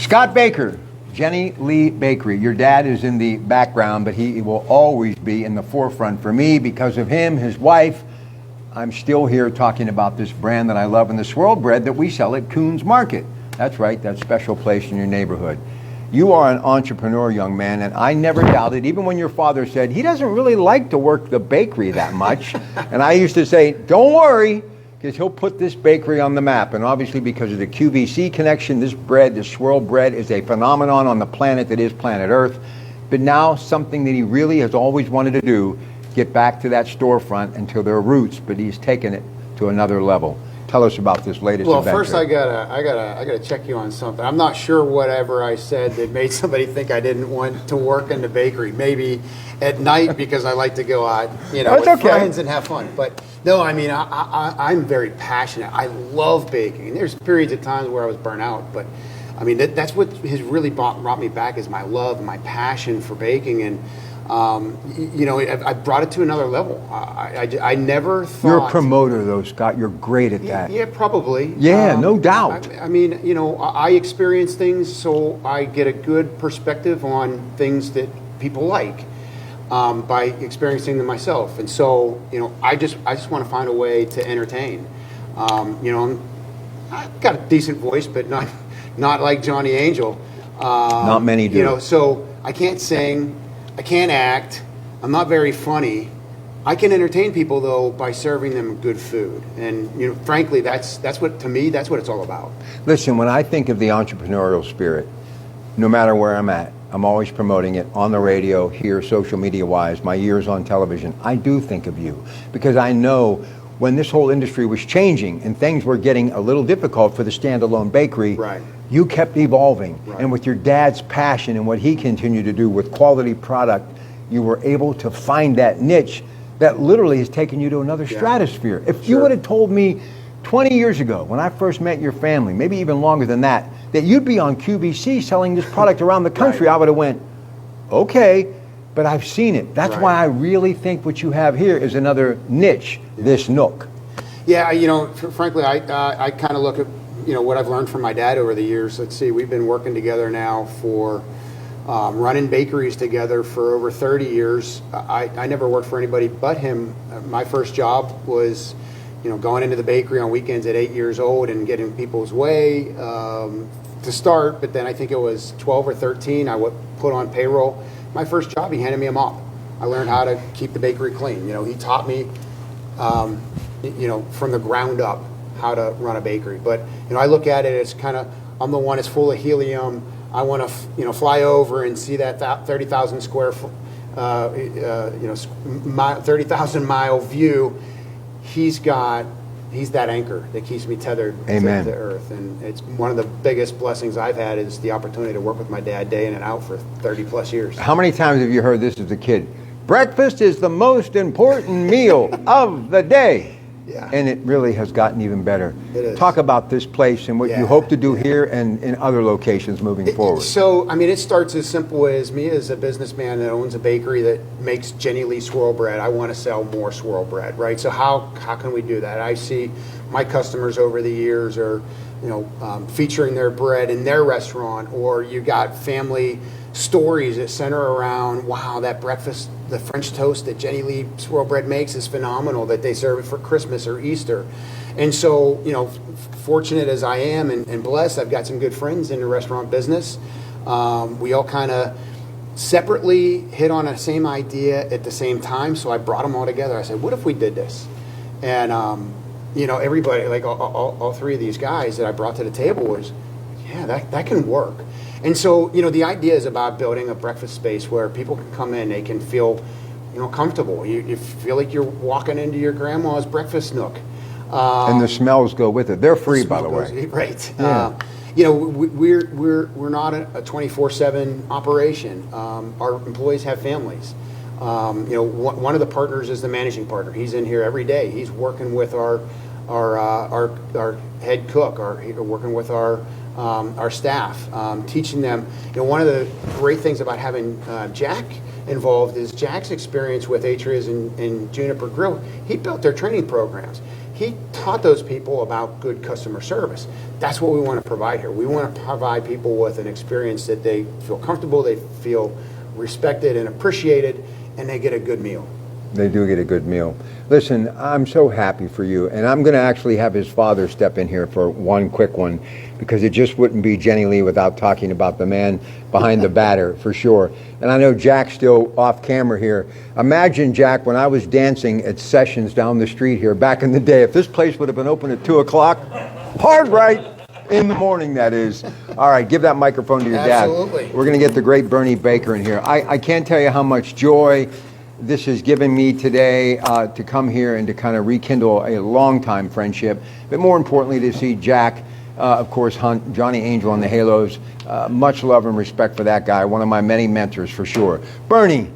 Scott Baker, Jenny Lee Bakery. Your dad is in the background, but he will always be in the forefront for me because of him, his wife. I'm still here talking about this brand that I love and the swirl bread that we sell at Coons Market. That's right, that special place in your neighborhood. You are an entrepreneur, young man, and I never doubted, even when your father said he doesn't really like to work the bakery that much. And I used to say, don't worry, because he'll put this bakery on the map. And obviously because of the QVC connection, this bread, this swirl bread, is a phenomenon on the planet that is planet Earth. But now something that he really has always wanted to do, get back to that storefront and to their roots, but he's taken it to another level. Tell us about this latest adventure. Well, first I gotta check you on something. I'm not sure whatever I said that made somebody think I didn't want to work in the bakery. Maybe at night because I like to go out, with friends and have fun. But no, I mean, I'm very passionate. I love baking. And there's periods of times where I was burnt out, but I mean, that's what has really brought me back is my love and my passion for baking. And I brought it to another level. I never thought... You're a promoter, though, Scott. You're great at that. Yeah, probably. Yeah, no doubt. I mean, I experience things, so I get a good perspective on things that people like by experiencing them myself. And so, I just want to find a way to entertain. I've got a decent voice, but not like Johnny Angel. Not many do. So I can't sing. I can't act. I'm not very funny. I can entertain people though by serving them good food, and frankly, that's what it's all about. Listen, when I think of the entrepreneurial spirit, no matter where I'm at, I'm always promoting it on the radio, here, social media-wise, my years on television. I do think of you because I know when this whole industry was changing and things were getting a little difficult for the standalone bakery. Right. You kept evolving, right. And with your dad's passion and what he continued to do with quality product, you were able to find that niche that literally has taken you to another stratosphere. If you would have told me 20 years ago, when I first met your family, maybe even longer than that you'd be on QVC selling this product around the country, right. I would have went, okay, but I've seen it. That's right. Why I really think what you have here is another niche, this Nook. Yeah, frankly, I kind of look at what I've learned from my dad over the years. Let's see, we've been working together now for running bakeries together for over 30 years. I never worked for anybody but him. My first job was, going into the bakery on weekends at 8 years old and getting people's way to start. But then I think it was 12 or 13, I was put on payroll. My first job, he handed me a mop. I learned how to keep the bakery clean. He taught me, from the ground up, how to run a bakery. But I look at it as kind of, I'm the one that's full of helium. I want to fly over and see that 30,000 square 30,000 mile view. He's that anchor that keeps me tethered to earth, and it's one of the biggest blessings I've had is the opportunity to work with my dad day in and out for 30 plus years. How many times have you heard this as a kid? Breakfast is the most important meal of the day. Yeah. And it really has gotten even better. It is. Talk about this place and what you hope to do here and in other locations moving forward. So, I mean, it starts as simple as me as a businessman that owns a bakery that makes Jenny Lee swirl bread. I want to sell more swirl bread, right? So how can we do that? I see my customers over the years are, featuring their bread in their restaurant, or you got family stories that center around, wow, that breakfast, the French toast that Jenny Lee swirl bread makes is phenomenal, that they serve it for Christmas or Easter. And so, fortunate as I am and blessed, I've got some good friends in the restaurant business. We all kind of separately hit on the same idea at the same time, so I brought them all together. I said, what if we did this? And, everybody, like all three of these guys that I brought to the table was, yeah, that can work. And so, the idea is about building a breakfast space where people can come in, they can feel, comfortable. You feel like you're walking into your grandma's breakfast nook. And the smells go with it. They're free, by the way. Right. Yeah. We're not a 24/7 operation. Our employees have families. One of the partners is the managing partner. He's in here every day. He's working with our head cook, working with our staff, teaching them. One of the great things about having Jack involved is Jack's experience with Atria's and Juniper Grill. He built their training programs. he taught those people about good customer service. That's what we want to provide here. We want to provide people with an experience that they feel comfortable, they feel respected and appreciated, and they get a good meal. They do get a good meal. Listen, I'm so happy for you, and I'm going to actually have his father step in here for one quick one, because it just wouldn't be Jenny Lee without talking about the man behind the batter, for sure. And I know Jack's still off camera here. Imagine, Jack, when I was dancing at Sessions down the street here back in the day, if this place would have been open at 2 o'clock, hard right in the morning, that is. All right, give that microphone to your dad. Absolutely. We're going to get the great Bernie Baker in here. I can't tell you how much joy this has given me today to come here and to kind of rekindle a long-time friendship, but more importantly to see Jack, of course, hunt Johnny Angel on the Halos. Much love and respect for that guy, one of my many mentors for sure. Bernie,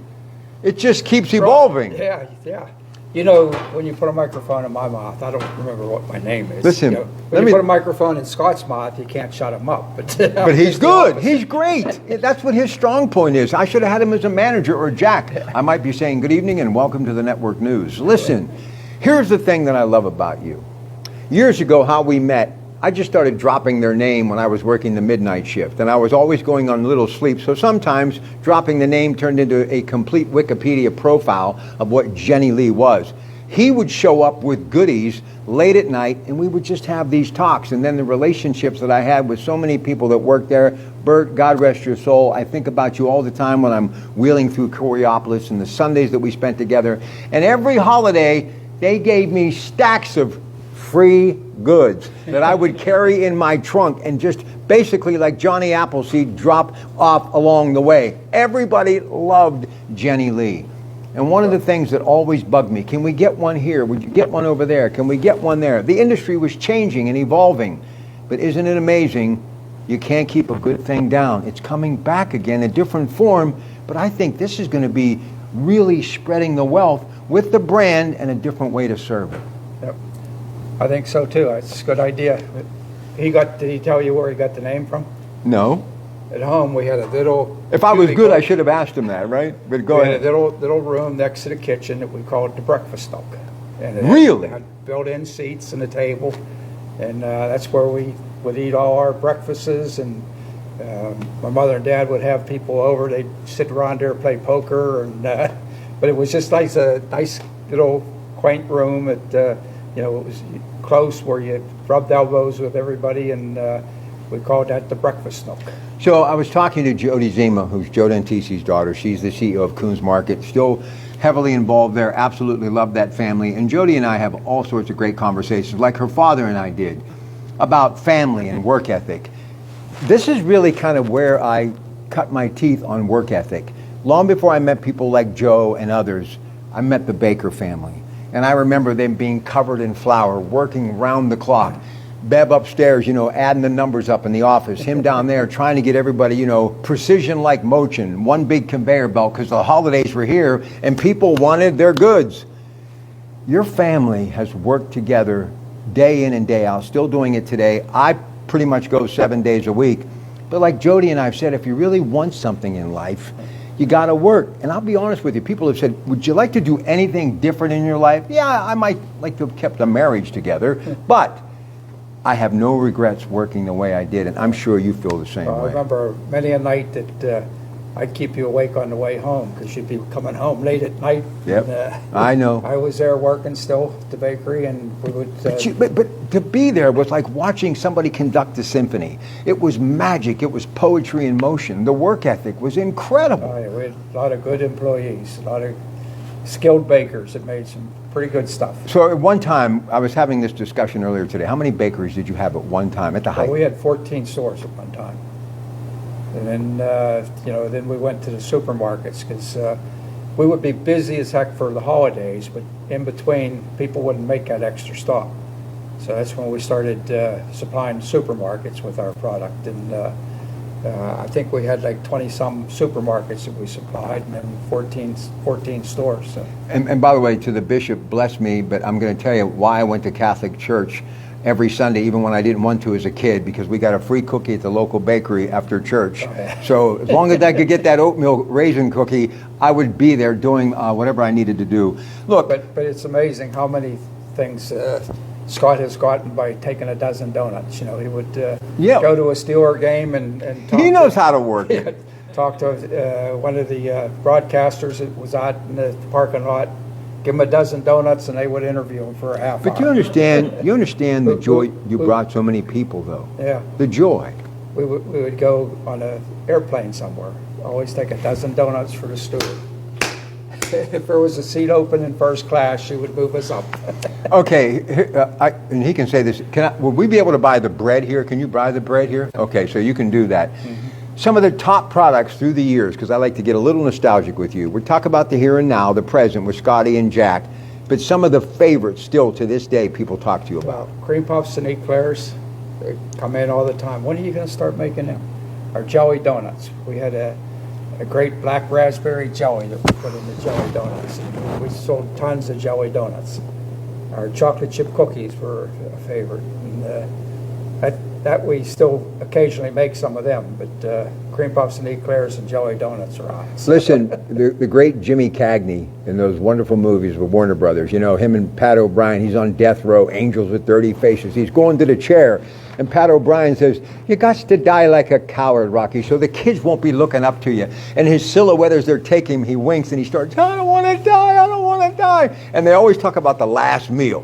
it just keeps evolving. Yeah. You know, when you put a microphone in my mouth, I don't remember what my name is. Listen, you know, when you put a microphone in Scott's mouth, you can't shut him up. But he's good. He's great. That's what his strong point is. I should have had him as a manager or Jack. I might be saying good evening and welcome to the network news. Listen, here's the thing that I love about you. Years ago, how we met, I just started dropping their name when I was working the midnight shift, and I was always going on little sleep, so sometimes dropping the name turned into a complete Wikipedia profile of what Jenny Lee was. He would show up with goodies late at night, and we would just have these talks, and then the relationships that I had with so many people that worked there. Bert, God rest your soul, I think about you all the time when I'm wheeling through Coriopolis and the Sundays that we spent together, and every holiday they gave me stacks of free goods that I would carry in my trunk and just basically like Johnny Appleseed drop off along the way. Everybody loved Jenny Lee. And one of the things that always bugged me, can we get one here? Would you get one over there? Can we get one there? The industry was changing and evolving. But isn't it amazing? You can't keep a good thing down. It's coming back again, a different form. But I think this is going to be really spreading the wealth with the brand and a different way to serve it. Yep. I think so too. It's a good idea. Did he tell you where he got the name from? No. At home, we had a little... If I was good, I should have asked him that, right? But go ahead. We had a little room next to the kitchen that we called the breakfast nook. And it Really? had built-in seats and a table, and that's where we would eat all our breakfasts. And my mother and dad would have people over. They'd sit around there, play poker, and but it was just like a nice little quaint room. It was close where you rubbed elbows with everybody, and we called that the breakfast nook. So I was talking to Jody Zima, who's Joe Dentisi's daughter. She's the CEO of Coons Market, still heavily involved there, absolutely love that family. And Jody and I have all sorts of great conversations, like her father and I did, about family and work ethic. This is really kind of where I cut my teeth on work ethic. Long before I met people like Joe and others, I met the Baker family. And I remember them being covered in flour, working round the clock. Bev upstairs, adding the numbers up in the office. Him down there trying to get everybody, precision like motion, one big conveyor belt, because the holidays were here and people wanted their goods. Your family has worked together day in and day out, still doing it today. I pretty much go 7 days a week. But like Jody and I have said, if you really want something in life, you got to work. And I'll be honest with you, people have said, would you like to do anything different in your life? Yeah, I might like to have kept a marriage together, but I have no regrets working the way I did, and I'm sure you feel the same way. I remember many a night that I'd keep you awake on the way home because you'd be coming home late at night. Yep, and, I know. I was there working still at the bakery, and we would... But to be there was like watching somebody conduct a symphony. It was magic. It was poetry in motion. The work ethic was incredible. Yeah, we had a lot of good employees, a lot of skilled bakers that made some pretty good stuff. So at one time, I was having this discussion earlier today. How many bakeries did you have at one time at the height? Well, we had 14 stores at one time. And then, then we went to the supermarkets because we would be busy as heck for the holidays, but in between, people wouldn't make that extra stock. So that's when we started supplying supermarkets with our product. And I think we had like 20-some supermarkets that we supplied, and then 14 stores. So. And by the way, to the bishop, bless me, but I'm going to tell you why I went to Catholic church every Sunday, even when I didn't want to as a kid, because we got a free cookie at the local bakery after church. So as long as I could get that oatmeal raisin cookie, I would be there doing whatever I needed to do. Look, but it's amazing how many things Scott has gotten by taking a dozen donuts. You know, he would Yeah. go to a Steeler game and talk He knows how to work yeah, it. talk to one of the broadcasters that was out in the parking lot, give him a dozen donuts, and they would interview him for a half hour. But you understand the joy you brought so many people, though. Yeah. The joy. We would go on an airplane somewhere, always take a dozen donuts for the steward. If there was a seat open in first class, she would move us up. Okay, and he can say this. Will we be able to buy the bread here? Can you buy the bread here? Okay, so you can do that. Some of the top products through the years, because I like to get a little nostalgic with you. We talk about the here and now, the present with Scotty and Jack, but some of the favorites still to this day people talk to you about. Well, cream puffs and eclairs, they come in all the time. When are you going to start making them? Our jelly donuts. We had a great black raspberry jelly that we put in the jelly donuts. We sold tons of jelly donuts. Our chocolate chip cookies were a favorite. And that we still occasionally make some of them, but cream puffs and eclairs and jelly donuts are on. Listen, the great Jimmy Cagney in those wonderful movies with Warner Brothers, you know, him and Pat O'Brien, he's on death row, Angels with Dirty Faces. He's going to the chair, and Pat O'Brien says, "You got to die like a coward, Rocky, so the kids won't be looking up to you." And his silhouette as they're taking him, he winks and he starts, "I don't want to die, I don't want to die." And they always talk about the last meal.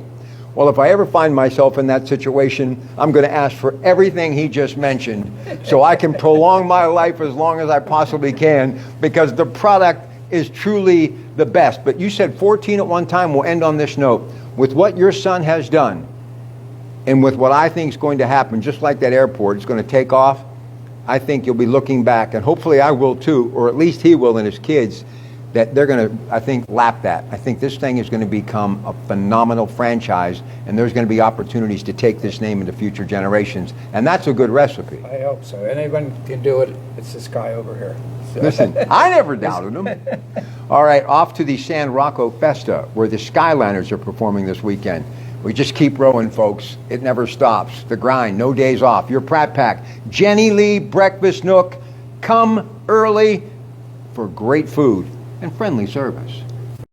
Well, if I ever find myself in that situation, I'm going to ask for everything he just mentioned so I can prolong my life as long as I possibly can, because the product is truly the best. But you said 14 at one time. We'll end on this note. With what your son has done and with what I think is going to happen, just like that airport, it's going to take off, I think you'll be looking back, and hopefully I will too, or at least he will and his kids, that they're going to, I think, lap that. I think this thing is going to become a phenomenal franchise, and there's going to be opportunities to take this name into future generations, and that's a good recipe. I hope so. Anyone can do it. It's this guy over here. So. Listen, I never doubted him. All right, off to the San Rocco Festa, where the Skyliners are performing this weekend. We just keep rowing, folks. It never stops. The grind, no days off. Your Pratt Pack, Jenny Lee Breakfast Nook. Come early for great food and friendly service.